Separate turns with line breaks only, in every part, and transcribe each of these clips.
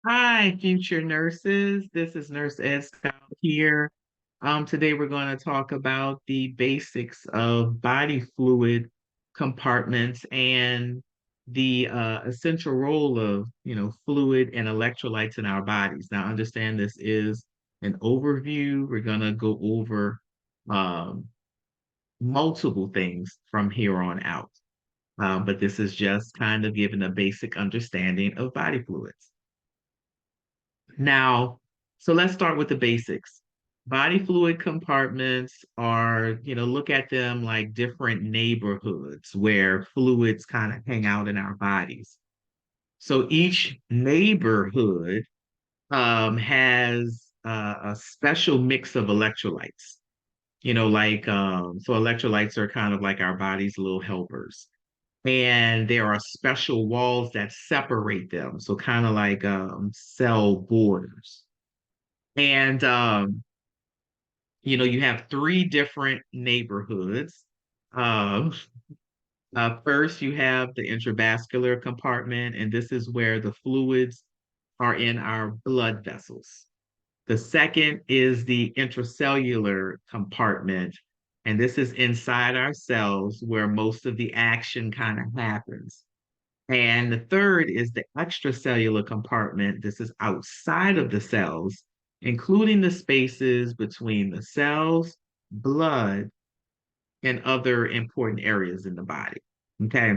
Hi, future nurses. This is Nurse Ed Scholar here. Today we're going to talk about the basics of body fluid compartments and the essential role of, fluid and electrolytes in our bodies. Now, understand this is an overview. We're going to go over um, multiple things from here on out. But this is just kind of giving a basic understanding of body fluids. Now, so let's start with the basics. Body fluid compartments are, look at them like different neighborhoods where fluids kind of hang out in our bodies. So each neighborhood has a special mix of electrolytes. So electrolytes are kind of like our body's little helpers. And there are special walls that separate them. So kind of like cell borders. And you have three different neighborhoods. Um, First, you have the intravascular compartment, and this is where the fluids are in our blood vessels. The second is the intracellular compartment, and this is inside our cells where most of the action kind of happens. And the third is the extracellular compartment. This is outside of the cells, including the spaces between the cells, blood, and other important areas in the body. Okay.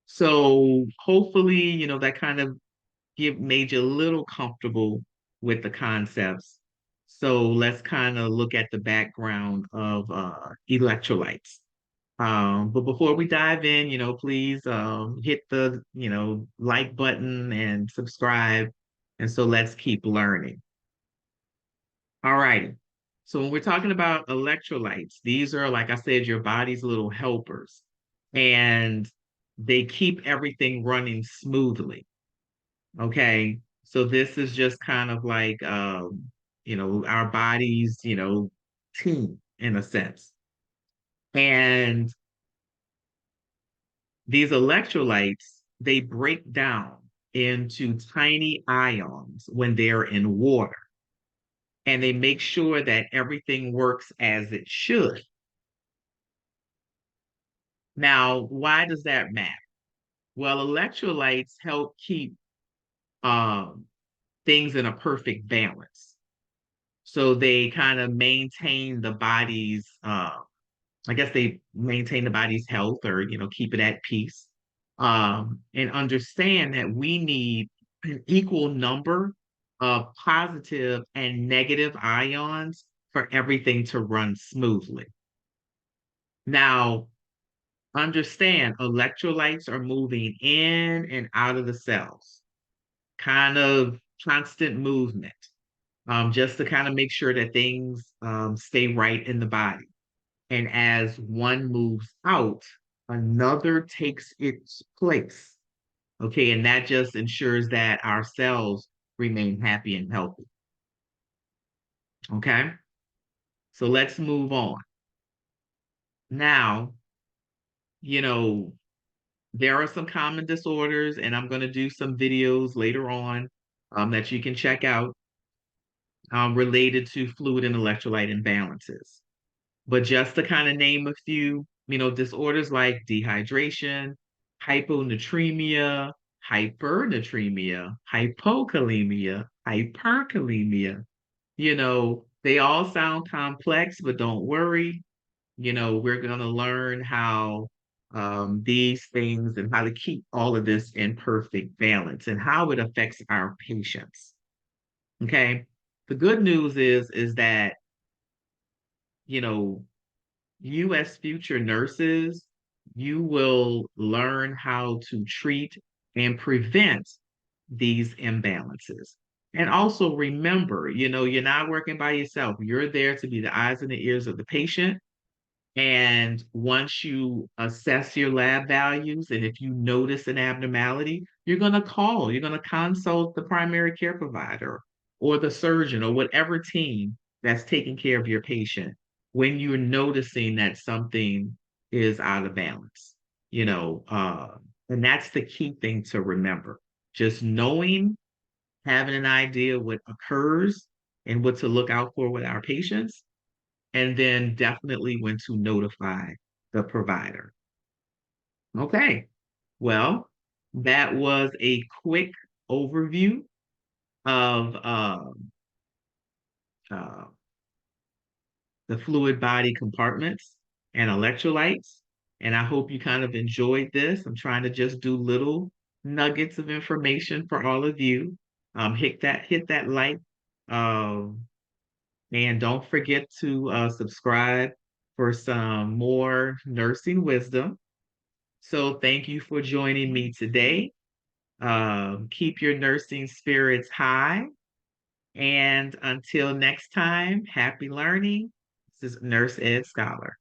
So hopefully, that kind of made you a little comfortable with the concepts. So let's kind of look at the background of electrolytes. But before we dive in, please hit the, like button and subscribe. And so let's keep learning. All righty. So when we're talking about electrolytes, these are, like I said, your body's little helpers, and they keep everything running smoothly. Okay. So this is just kind of like, our body's, team in a sense. And these electrolytes, they break down into tiny ions when they're in water, and they make sure that everything works as it should. Now, why does that matter? Well, electrolytes help keep um, things in a perfect balance. So they kind of maintain the body's, I guess they maintain the body's health, or, keep it at peace. And understand that we need an equal number of positive and negative ions for everything to run smoothly. Now, understand electrolytes are moving in and out of the cells, kind of constant movement, just to kind of make sure that things stay right in the body. And as one moves out, another takes its place. Okay. And that just ensures that our cells remain happy and healthy. Okay. So let's move on. Now, you know, there are some common disorders, and I'm going to do some videos later on that you can check out related to fluid and electrolyte imbalances. But just to kind of name a few, disorders like dehydration, hyponatremia, hypernatremia, hypokalemia, hyperkalemia, they all sound complex, but don't worry. We're going to learn how these things and how to keep all of this in perfect balance and how it affects our patients. Okay. The good news is that, you know, you as future nurses, you will learn how to treat and prevent these imbalances. And also remember, you're not working by yourself. You're there to be the eyes and the ears of the patient. And once you assess your lab values, and if you notice an abnormality, you're going to consult the primary care provider or the surgeon or whatever team that's taking care of your patient when you're noticing that something is out of balance, you know, uh, and that's the key thing to remember. just knowing, having an idea what occurs and what to look out for with our patients, and then definitely when to notify the provider. Okay, well, that was a quick overview of uh, the fluid body compartments and electrolytes. And I hope you kind of enjoyed this. I'm trying to just do little nuggets of information for all of you. Hit that like, um, and don't forget to subscribe for some more nursing wisdom. So thank you for joining me today. Keep your nursing spirits high. And until next time, happy learning. This is Nurse Ed Scholar.